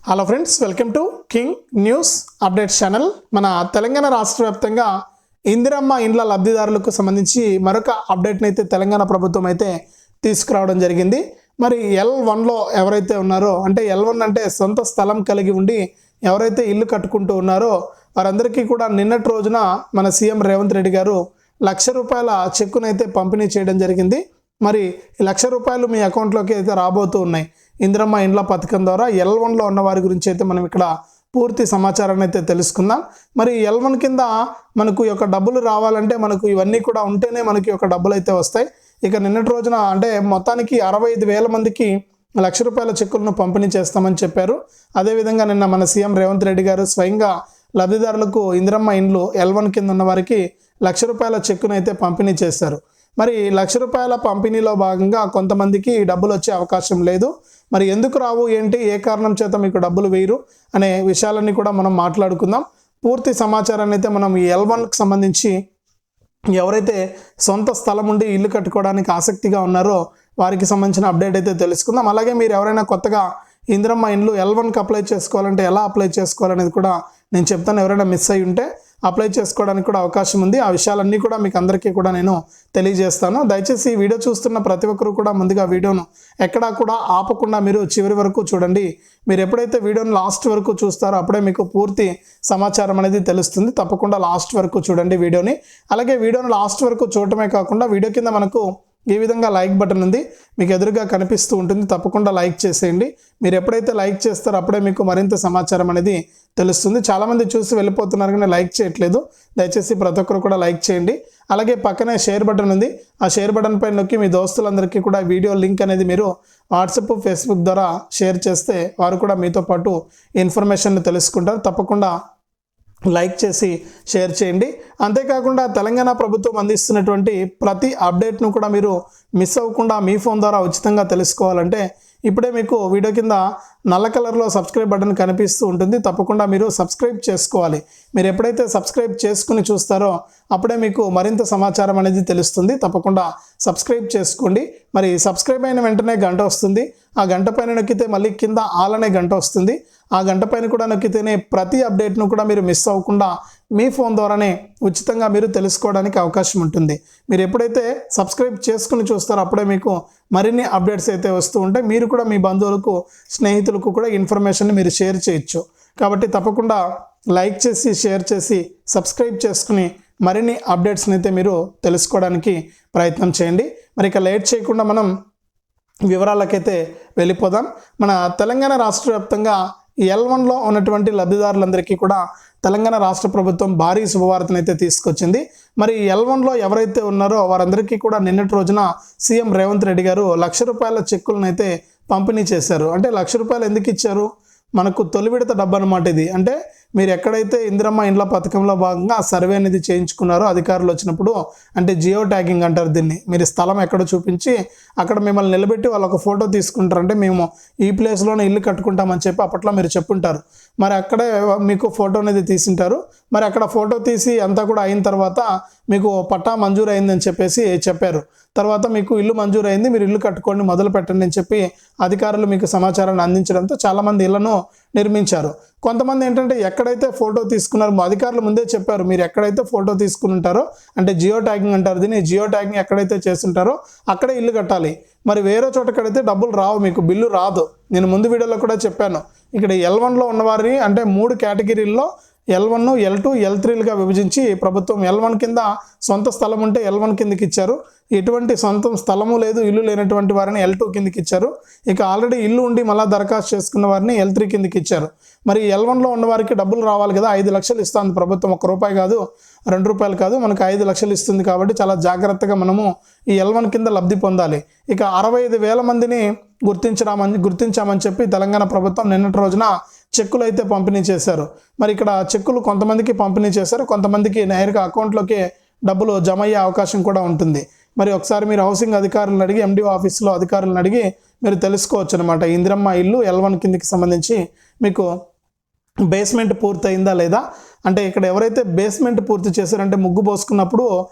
Hello friends, welcome to king news updates channel. మన తెలంగాణ రాష్ట్ర వ్యాప్తంగా ఇందిరమ్మ ఇండ్ల లబ్ధిదారులకు సంబంధించి మరొక అప్డేట్ని అయితే తెలంగాణ ప్రభుత్వం అయితే తీసుకురావడం జరిగింది. మరి L1లో ఎవరైతే ఉన్నారో, అంటే L1 అంటే సొంత స్థలం కలిగి ఉండి ఎవరైతే ఇల్లు కట్టుకుంటూ ఉన్నారో వారందరికీ కూడా నిన్నటి రోజున మన సీఎం రేవంత్ రెడ్డి గారు ₹1,00,000 చెక్కునైతే పంపిణీ చేయడం జరిగింది. మరి ₹1,00,000 మీ అకౌంట్లోకి అయితే రాబోతూ ఉన్నాయి. ఇందిరమ్మ ఇండ్ల పథకం ద్వారా L1లో ఉన్న వారి గురించి అయితే మనం ఇక్కడ పూర్తి సమాచారాన్ని అయితే తెలుసుకుందాం. మరి L1 కింద మనకు ఈ యొక్క డబ్బులు రావాలంటే మనకు ఇవన్నీ కూడా ఉంటేనే మనకి ఒక డబ్బులు అయితే వస్తాయి. ఇక నిన్నటి రోజున అంటే మొత్తానికి 65,000 మందికి ₹1,00,000 చెక్కులను పంపిణీ చేస్తామని చెప్పారు. అదేవిధంగా నిన్న మన సీఎం రేవంత్ రెడ్డి గారు స్వయంగా లబ్ధిదారులకు ఇందిరమ్మ ఇండ్లు L1 కింద ఉన్న వారికి ₹1,00,000 చెక్కును అయితే పంపిణీ చేశారు. మరి ₹1,00,000 పంపిణీలో భాగంగా కొంతమందికి డబ్బులు వచ్చే అవకాశం లేదు. మరి ఎందుకు రావు, ఏంటి, ఏ కారణం చేత మీకు డబ్బులు వేయరు అనే విషయాలన్నీ కూడా మనం మాట్లాడుకుందాం. పూర్తి సమాచారాన్ని అయితే మనం ఈ L1కి సంబంధించి ఎవరైతే సొంత స్థలం ఉండి ఇల్లు కట్టుకోవడానికి ఆసక్తిగా ఉన్నారో వారికి సంబంధించిన అప్డేట్ అయితే తెలుసుకుందాం. అలాగే మీరు ఎవరైనా కొత్తగా ఇందిరమ్మ ఇండ్లు L1కి అప్లై చేసుకోవాలంటే ఎలా అప్లై చేసుకోవాలనేది కూడా నేను చెప్తాను. ఎవరైనా మిస్ అయ్యి ఉంటే అప్లై చేసుకోవడానికి కూడా అవకాశం ఉంది. ఆ విషయాలన్నీ కూడా మీకు అందరికీ కూడా నేను తెలియజేస్తాను. దయచేసి ఈ వీడియో చూస్తున్న ప్రతి ఒక్కరు కూడా ముందుగా వీడియోను ఎక్కడా కూడా ఆపకుండా మీరు చివరి వరకు చూడండి. మీరు ఎప్పుడైతే వీడియోను లాస్ట్ వరకు చూస్తారో అప్పుడే మీకు పూర్తి సమాచారం అనేది తెలుస్తుంది. తప్పకుండా లాస్ట్ వరకు చూడండి వీడియోని. అలాగే వీడియోను లాస్ట్ వరకు చూడటమే కాకుండా వీడియో కింద మనకు ఈ విధంగా లైక్ బటన్ ఉంది, మీకు ఎదురుగా కనిపిస్తూ ఉంటుంది. తప్పకుండా లైక్ చేసేయండి. మీరు ఎప్పుడైతే లైక్ చేస్తారో అప్పుడే మీకు మరింత సమాచారం అనేది తెలుస్తుంది. చాలామంది చూసి వెళ్ళిపోతున్నారు కానీ లైక్ చేయట్లేదు. దయచేసి ప్రతి ఒక్కరు కూడా లైక్ చేయండి. అలాగే పక్కనే షేర్ బటన్ ఉంది, ఆ షేర్ బటన్ పైన నొక్కి మీ దోస్తులందరికీ కూడా వీడియో లింక్ అనేది మీరు వాట్సాప్, ఫేస్బుక్ ద్వారా షేర్ చేస్తే వారు కూడా మీతో పాటు ఇన్ఫర్మేషన్ తెలుసుకుంటారు. తప్పకుండా లైక్ చేసి షేర్ చేయండి. అంతేకాకుండా తెలంగాణ ప్రభుత్వం అందిస్తున్నటువంటి ప్రతి అప్డేట్ను కూడా మీరు మిస్ అవ్వకుండా మీ ఫోన్ ద్వారా ఉచితంగా తెలుసుకోవాలంటే ఇప్పుడే మీకు వీడియో కింద నల్ల కలర్లో సబ్స్క్రైబ్ బటన్ కనిపిస్తూ ఉంటుంది. తప్పకుండా మీరు సబ్స్క్రైబ్ చేసుకోవాలి. మీరు ఎప్పుడైతే సబ్స్క్రైబ్ చేసుకుని చూస్తారో అప్పుడే మీకు మరింత సమాచారం అనేది తెలుస్తుంది. తప్పకుండా సబ్స్క్రైబ్ చేసుకోండి. మరి సబ్స్క్రైబ్ అయిన వెంటనే గంట వస్తుంది. ఆ గంట పైన నొక్కితే మళ్ళీ కింద ఆల్ అనే గంట వస్తుంది. ఆ గంట పైన కూడా నొక్కితేనే ప్రతి అప్డేట్ను కూడా మీరు మిస్ అవ్వకుండా మీ ఫోన్ ద్వారానే ఉచితంగా మీరు తెలుసుకోవడానికి అవకాశం ఉంటుంది. మీరు ఎప్పుడైతే సబ్స్క్రైబ్ చేసుకుని చూస్తారో అప్పుడే మీకు మరిన్ని అప్డేట్స్ అయితే వస్తూ ఉంటాయి. మీరు కూడా మీ బంధువులకు, స్నేహితులకు కూడా ఇన్ఫర్మేషన్ని మీరు షేర్ చేయొచ్చు. కాబట్టి తప్పకుండా లైక్ చేసి, షేర్ చేసి, సబ్స్క్రైబ్ చేసుకుని మరిన్ని అప్డేట్స్ని అయితే మీరు తెలుసుకోవడానికి ప్రయత్నం చేయండి. మరి ఇక లేట్ చేయకుండా మనం వివరాలకైతే వెళ్ళిపోదాం. మన తెలంగాణ రాష్ట్ర వ్యాప్తంగా L1లో ఉన్నటువంటి లబ్ధిదారులందరికీ కూడా తెలంగాణ రాష్ట్ర ప్రభుత్వం భారీ శుభవార్తను అయితే తీసుకొచ్చింది. మరి L1లో ఎవరైతే ఉన్నారో వారందరికీ కూడా నిన్నటి రోజున సీఎం రేవంత్ రెడ్డి గారు ₹1,00,000 చెక్కులను అయితే పంపిణీ చేశారు. అంటే ₹1,00,000 ఎందుకు ఇచ్చారు? మనకు తొలి విడత డబ్బు అన్నమాట ఇది. అంటే మీరు ఎక్కడైతే ఇందిరమ్మ ఇండ్ల పథకంలో భాగంగా సర్వే అనేది చేయించుకున్నారో అధికారులు వచ్చినప్పుడు, అంటే జియో ట్యాగింగ్ అంటారు దీన్ని, మీరు స్థలం ఎక్కడో చూపించి అక్కడ మిమ్మల్ని నిలబెట్టి వాళ్ళు ఒక ఫోటో తీసుకుంటారు. అంటే మేము ఈ ప్లేస్లోనే ఇల్లు కట్టుకుంటామని చెప్పి అప్పట్లో మీరు చెప్పుంటారు. మరి అక్కడే మీకు ఫోటో అనేది తీసింటారు. మరి అక్కడ ఫోటో తీసి అంతా కూడా అయిన తర్వాత మీకు పట్టా మంజూరు అయిందని చెప్పేసి చెప్పారు. తర్వాత మీకు ఇల్లు మంజూరు అయింది, మీరు ఇల్లు కట్టుకోండి, మొదలు పెట్టండి అని చెప్పి అధికారులు మీకు సమాచారాన్ని అందించడంతో చాలామంది ఇళ్లను నిర్మించారు. కొంతమంది ఏంటంటే ఎక్కడైతే ఫోటో తీసుకున్నారో అధికారులు ముందే చెప్పారు, మీరు ఎక్కడైతే ఫోటో తీసుకుని ఉంటారో, అంటే జియో ట్యాగింగ్ అంటారు దీన్ని, జియో ట్యాగింగ్ ఎక్కడైతే చేస్తుంటారో అక్కడే ఇల్లు కట్టాలి. మరి వేరే చోట కడితే డబ్బులు రావు, మీకు బిల్లు రాదు. నేను ముందు వీడియోలో కూడా చెప్పాను. ఇక్కడ L1లో ఉన్నవారిని అంటే 3 కేటగిరీల్లో L1, L2, L3లుగా విభజించి ప్రభుత్వం L1 కింద సొంత స్థలం ఉంటే L1 కిందకి ఇచ్చారు. ఎటువంటి సొంత స్థలము లేదు, ఇల్లు లేనటువంటి వారిని L2 కిందకి ఇచ్చారు. ఇక ఆల్రెడీ ఇల్లు ఉండి మళ్ళీ దరఖాస్తు చేసుకున్న వారిని L3 కిందకి ఇచ్చారు. మరి L1లో ఉన్న వారికి డబ్బులు రావాలి కదా, 5 లక్షలు ఇస్తుంది ప్రభుత్వం. ₹1 కాదు, ₹2 కాదు, మనకు 5 లక్షలు ఇస్తుంది. కాబట్టి చాలా జాగ్రత్తగా మనము ఈ L1 కింద లబ్ధి పొందాలి. ఇక 65,000 మందిని గుర్తించామని చెప్పి తెలంగాణ ప్రభుత్వం నిన్నటి రోజున చెక్కులు అయితే పంపిణీ చేశారు. మరి ఇక్కడ చెక్కులు కొంతమందికి పంపిణీ చేశారు, కొంతమందికి నేరుగా అకౌంట్లోకి డబ్బులు జమ అయ్యే అవకాశం కూడా ఉంటుంది. మరి ఒకసారి మీరు హౌసింగ్ అధికారులను అడిగి, MDO ఆఫీస్లో అధికారులను అడిగి మీరు తెలుసుకోవచ్చు అనమాట. ఇందిరమ్మ ఇల్లు L1 కిందకి సంబంధించి మీకు బేస్మెంట్ పూర్తయిందా లేదా, అంటే ఇక్కడ ఎవరైతే బేస్మెంట్ పూర్తి చేశారంటే ముగ్గు పోసుకున్నప్పుడు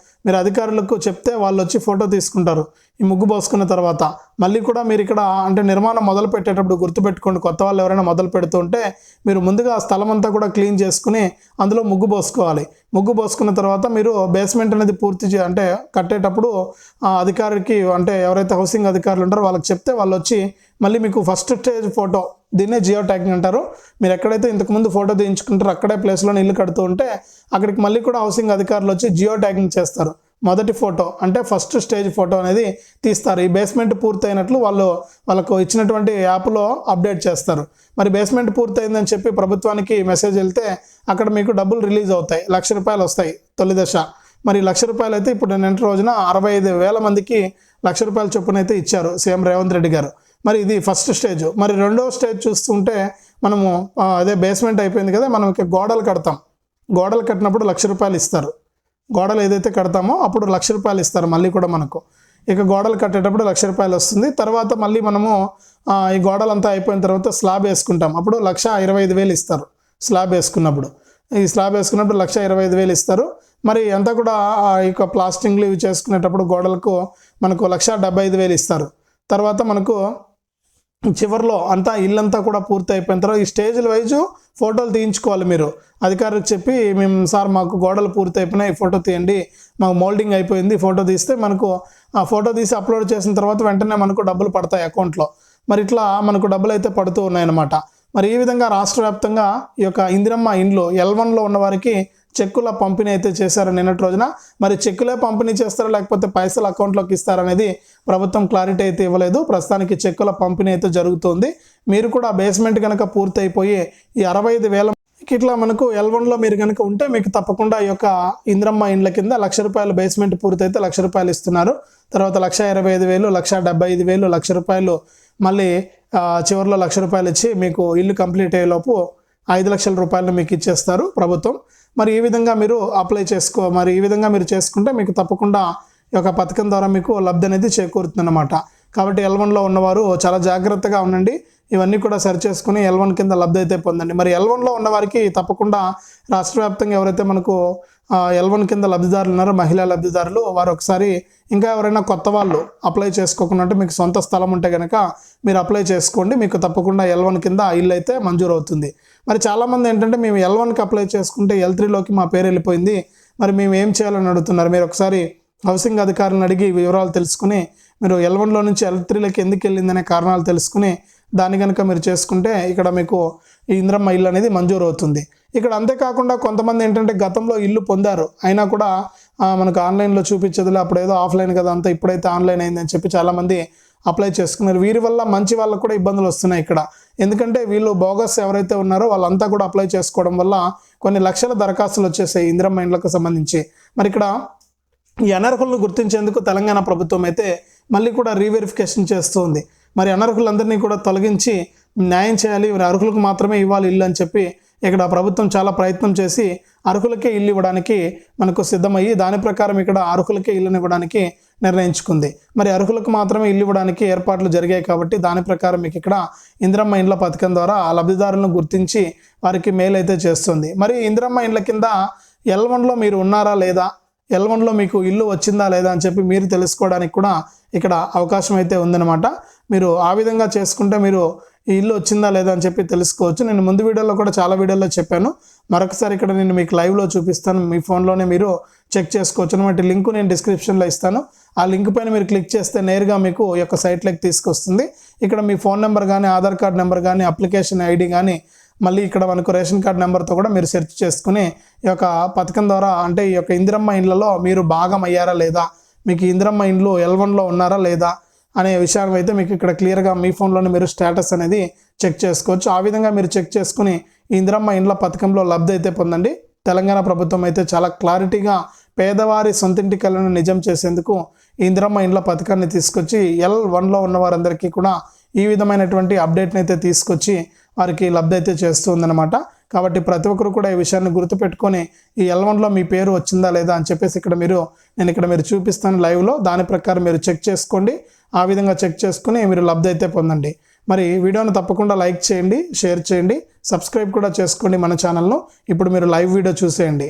మీరు అధికారులకు చెప్తే వాళ్ళు వచ్చి ఫోటో తీసుకుంటారు ఈ ముగ్గు పోసుకున్న తర్వాత. మళ్ళీ కూడా మీరు ఇక్కడ అంటే నిర్మాణం మొదలు పెట్టేటప్పుడు గుర్తుపెట్టుకోండి, కొత్త వాళ్ళు ఎవరైనా మొదలు పెడుతుంటే మీరు ముందుగా ఆ స్థలం అంతా కూడా క్లీన్ చేసుకుని అందులో ముగ్గు పోసుకోవాలి. ముగ్గు పోసుకున్న తర్వాత మీరు బేస్మెంట్ అనేది పూర్తి అంటే కట్టేటప్పుడు అధికారికి అంటే ఎవరైతే హౌసింగ్ అధికారులు ఉంటారో వాళ్ళకి చెప్తే వాళ్ళు వచ్చి మళ్ళీ మీకు ఫస్ట్ స్టేజ్ ఫోటో, దీన్నే జియో ట్యాగింగ్ అంటారు. మీరు ఎక్కడైతే ఇంతకుముందు ఫోటో తీయించుకుంటారో అక్కడే ప్లేస్లోనే ఇల్లు కడుతూ ఉంటే అక్కడికి మళ్ళీ కూడా హౌసింగ్ అధికారులు వచ్చి జియో ట్యాగింగ్ చేస్తారు. మొదటి ఫోటో అంటే ఫస్ట్ స్టేజ్ ఫోటో అనేది తీస్తారు. ఈ బేస్మెంట్ పూర్తయినట్లు వాళ్ళకు ఇచ్చినటువంటి యాప్లో అప్డేట్ చేస్తారు. మరి బేస్మెంట్ పూర్తయిందని చెప్పి ప్రభుత్వానికి మెసేజ్ వెళ్తే అక్కడ మీకు డబ్బులు రిలీజ్ అవుతాయి, ₹1,00,000 వస్తాయి తొలి దశ. మరి ₹1,00,000 అయితే ఇప్పుడు నిన్నటి రోజున 65,000 మందికి ₹1,00,000 చొప్పున అయితే ఇచ్చారు సీఎం రేవంత్ రెడ్డి గారు. మరి ఇది ఫస్ట్ స్టేజ్. మరి రెండవ స్టేజ్ చూస్తుంటే మనము అదే బేస్మెంట్ అయిపోయింది కదా, మనం ఇక గోడలు కడతాం. గోడలు కట్టినప్పుడు ₹1,00,000 ఇస్తారు. గోడలు ఏదైతే కడతామో అప్పుడు ₹1,00,000 ఇస్తారు మళ్ళీ కూడా మనకు. ఇక గోడలు కట్టేటప్పుడు ₹1,00,000 వస్తుంది. తర్వాత మళ్ళీ మనము ఈ గోడలంతా అయిపోయిన తర్వాత స్లాబ్ వేసుకుంటాం, అప్పుడు ₹1,25,000 ఇస్తారు. స్లాబ్ వేసుకున్నప్పుడు ₹1,25,000 ఇస్తారు. మరి అంతా కూడా ఇక ప్లాస్టింగ్లు ఇవి చేసుకునేటప్పుడు గోడలకు మనకు ₹1,75,000 ఇస్తారు. తర్వాత మనకు చివరిలో అంతా ఇల్లంతా కూడా పూర్తి అయిపోయిన తర్వాత ఈ స్టేజ్ల వైజు ఫోటోలు తీయించుకోవాలి. మీరు అధికారికి చెప్పి మేము సార్ మాకు గోడలు పూర్తి అయిపోయినాయి, ఫోటో తీయండి, మాకు మోల్డింగ్ అయిపోయింది, ఫోటో తీస్తే మనకు ఆ ఫోటో తీసి అప్లోడ్ చేసిన తర్వాత వెంటనే మనకు డబ్బులు పడతాయి అకౌంట్లో. మరి ఇట్లా మనకు డబ్బులు అయితే పడుతూ ఉన్నాయన్నమాట. మరి ఈ విధంగా రాష్ట్ర వ్యాప్తంగా ఈ యొక్క ఇందిరమ్మ ఇండ్లు L1లో ఉన్న వారికి చెక్కుల పంపిణీ అయితే చేశారు నిన్నటి రోజున. మరి చెక్కులే పంపిణీ చేస్తారా లేకపోతే పైసలు అకౌంట్లోకి ఇస్తారనేది ప్రభుత్వం క్లారిటీ అయితే ఇవ్వలేదు. ప్రస్తుతానికి చెక్కుల పంపిణీ అయితే జరుగుతుంది. మీరు కూడా బేస్మెంట్ కనుక పూర్తి అయిపోయి ఈ 65,000 ఇట్లా మనకు L1లో మీరు కనుక ఉంటే మీకు తప్పకుండా ఈ యొక్క ఇందిరమ్మ ఇండ్ల కింద ₹1,00,000 బేస్మెంట్ పూర్తి అయితే ₹1,00,000 ఇస్తున్నారు. తర్వాత ₹1,25,000, ₹1,75,000, ₹1,00,000 మళ్ళీ చివరిలో ₹1,00,000 ఇచ్చి మీకు ఇల్లు కంప్లీట్ అయ్యేలోపు ₹5,00,000 మీకు ఇచ్చేస్తారు ప్రభుత్వం. మరి ఈ విధంగా మీరు ఈ విధంగా మీరు చేసుకుంటే మీకు తప్పకుండా ఈ యొక్క పథకం ద్వారా మీకు లబ్ధి అనేది చేకూరుతుందన్నమాట. కాబట్టి L1లో ఉన్నవారు చాలా జాగ్రత్తగా ఉండండి. ఇవన్నీ కూడా సరి చేసుకుని L1 కింద లబ్ధి అయితే పొందండి. మరి L1లో ఉన్న వారికి తప్పకుండా రాష్ట్ర వ్యాప్తంగా ఎవరైతే మనకు L1 కింద లబ్ధిదారులు ఉన్నారో మహిళా లబ్ధిదారులు, వారు ఒకసారి ఇంకా ఎవరైనా కొత్త వాళ్ళు అప్లై చేసుకోకుండా అంటే మీకు సొంత స్థలం ఉంటే కనుక మీరు అప్లై చేసుకోండి. మీకు తప్పకుండా L1 కింద ఇల్లు అయితే మంజూరు అవుతుంది. మరి చాలామంది ఏంటంటే మేము L1కి అప్లై చేసుకుంటే L3లోకి మా పేరు వెళ్ళిపోయింది, మరి మేము ఏం చేయాలని అడుగుతున్నారు. మీరు ఒకసారి హౌసింగ్ అధికారులను అడిగి వివరాలు తెలుసుకుని మీరు L1లో నుంచి L3లోకి ఎందుకు వెళ్ళిందనే కారణాలు తెలుసుకుని దాన్ని కనుక మీరు చేసుకుంటే ఇక్కడ మీకు ఈ ఇందిరమ్మ ఇల్లు అనేది మంజూరు అవుతుంది. ఇక్కడ అంతేకాకుండా కొంతమంది ఏంటంటే గతంలో ఇల్లు పొందారు అయినా కూడా మనకు ఆన్లైన్లో చూపించదులే, అప్పుడు ఏదో ఆఫ్లైన్ కదా అంతా, ఇప్పుడైతే ఆన్లైన్ అయిందని చెప్పి చాలామంది అప్లై చేసుకున్నారు. వీరి వల్ల మంచి వాళ్ళకు కూడా ఇబ్బందులు వస్తున్నాయి ఇక్కడ. ఎందుకంటే వీళ్ళు బోగస్ ఎవరైతే ఉన్నారో వాళ్ళంతా కూడా అప్లై చేసుకోవడం వల్ల కొన్ని లక్షల దరఖాస్తులు వచ్చేసాయి ఇందిరమ్మ ఇండ్లకు సంబంధించి. మరి ఇక్కడ ఈ అనర్హులను గుర్తించేందుకు తెలంగాణ ప్రభుత్వం అయితే మళ్ళీ కూడా రీవెరిఫికేషన్ చేస్తుంది. మరి అనర్హులందరినీ కూడా తొలగించి న్యాయం చేయాలి, అర్హులకు మాత్రమే ఇవ్వాలి ఇల్లు అని చెప్పి ఇక్కడ ప్రభుత్వం చాలా ప్రయత్నం చేసి అర్హులకే ఇల్లు ఇవ్వడానికి మనకు సిద్ధమయ్యి దాని ప్రకారం ఇక్కడ అర్హులకే ఇల్లుని ఇవ్వడానికి నిర్ణయించుకుంది. మరి అర్హులకు మాత్రమే ఇల్లు ఇవ్వడానికి ఏర్పాట్లు జరిగాయి కాబట్టి దాని ప్రకారం మీకు ఇక్కడ ఇందిరమ్మ ఇండ్ల పథకం ద్వారా ఆ లబ్ధిదారులను గుర్తించి వారికి మేలు అయితే చేస్తుంది. మరి ఇందిరమ్మ ఇండ్ల కింద L1లో మీరు ఉన్నారా లేదా, L1లో మీకు ఇల్లు వచ్చిందా లేదా అని చెప్పి మీరు తెలుసుకోవడానికి కూడా ఇక్కడ అవకాశం అయితే ఉందన్నమాట. మీరు ఆ విధంగా చేసుకుంటే మీరు ఈ ఇల్లు వచ్చిందా లేదా అని చెప్పి తెలుసుకోవచ్చు. నేను ముందు వీడియోలో కూడా చాలా వీడియోలో చెప్పాను, మరొకసారి ఇక్కడ నేను మీకు లైవ్లో చూపిస్తాను. మీ ఫోన్లోనే మీరు చెక్ చేసుకోవచ్చు అనమాట. లింక్ నేను డిస్క్రిప్షన్లో ఇస్తాను. ఆ లింక్ పైన మీరు క్లిక్ చేస్తే నేరుగా మీకు ఈ యొక్క సైట్లోకి తీసుకొస్తుంది. ఇక్కడ మీ ఫోన్ నెంబర్ కానీ, ఆధార్ కార్డ్ నెంబర్ కానీ, అప్లికేషన్ ఐడి కానీ, మళ్ళీ ఇక్కడ మనకు రేషన్ కార్డ్ నెంబర్తో కూడా మీరు సెర్చ్ చేసుకుని ఈ యొక్క పథకం ద్వారా అంటే ఈ యొక్క ఇందిరమ్మ ఇండ్లలో మీరు భాగం అయ్యారా లేదా, మీకు ఇందిరమ్మ ఇండ్లు L1లో ఉన్నారా లేదా అనే విషయాన్ని అయితే మీకు ఇక్కడ క్లియర్గా మీ ఫోన్లోనే మీరు స్టేటస్ అనేది చెక్ చేసుకోవచ్చు. ఆ విధంగా మీరు చెక్ చేసుకుని ఈ ఇందిరమ్మ ఇండ్ల పథకంలో లబ్ధి అయితే పొందండి. తెలంగాణ ప్రభుత్వం అయితే చాలా క్లారిటీగా పేదవారి సొంతింటి కలను నిజం చేసేందుకు ఈ ఇందిరమ్మ ఇండ్ల పథకాన్ని తీసుకొచ్చి L1లో ఉన్న వారందరికీ కూడా ఈ విధమైనటువంటి అప్డేట్ని అయితే తీసుకొచ్చి వారికి లబ్ధి అయితే చేస్తూ ఉందన్నమాట. కాబట్టి ప్రతి ఒక్కరు కూడా ఈ విషయాన్ని గుర్తుపెట్టుకొని ఈ L1లో మీ పేరు వచ్చిందా లేదా అని చెప్పేసి నేను ఇక్కడ మీరు చూపిస్తాను లైవ్లో, దాని ప్రకారం మీరు చెక్ చేసుకోండి. ఆ విధంగా చెక్ చేసుకుని మీరు లబ్ధి అయితే పొందండి. మరి వీడియోను తప్పకుండా లైక్ చేయండి, షేర్ చేయండి, సబ్స్క్రైబ్ కూడా చేసుకోండి మన ఛానల్ను. ఇప్పుడు మీరు లైవ్ వీడియో చూసేయండి.